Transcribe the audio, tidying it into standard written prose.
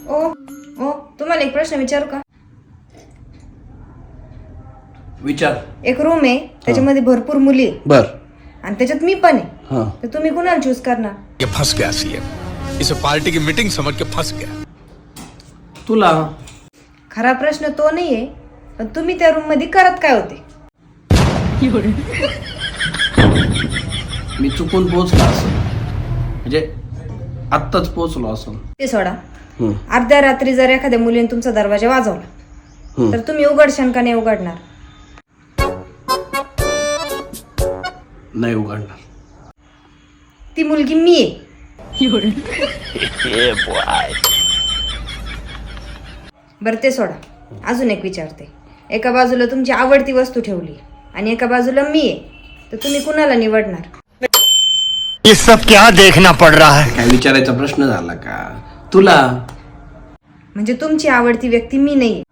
ओ ओ तुम्हाला एक प्रश्न विचारू का? विचार. एक रूम आहे त्याच्यामध्ये भरपूर मुली आहे बर. आणि त्याच्यात मी पण आहे, हाँ. तर तुम्ही कुणाला चूज करणार? ये फंस गया सीएम, इसे पार्टी की मीटिंग समझ के फंस गया. तुला. खरा प्रश्न तो नाहीये, पण तुम्ही त्या रूम मध्ये करत काय होते? मी चुकून पोहोचलो असं, म्हणजे आत्ताच पोहोचलो असं. ते सोडा. अर्ध्या रात्री जर एखाद्या मुलीने तुमचा दरवाजा वाजवला तर तुम्ही उघडशान का नाही उघडणार? नाही उघडणार. ती मुलगी मी आहे. बरं ते सोडा, अजून एक विचारते. एका बाजूला तुमची आवडती वस्तू ठेवली आणि एका बाजूला मी आहे, तर तुम्ही कुणाला निवडणार? ये सब क्या देखना पड़ रहा है? काय विचारायचा प्रश्न झाला का तुला? म्हणजे तुमची आवडती व्यक्ती मी नाहीये.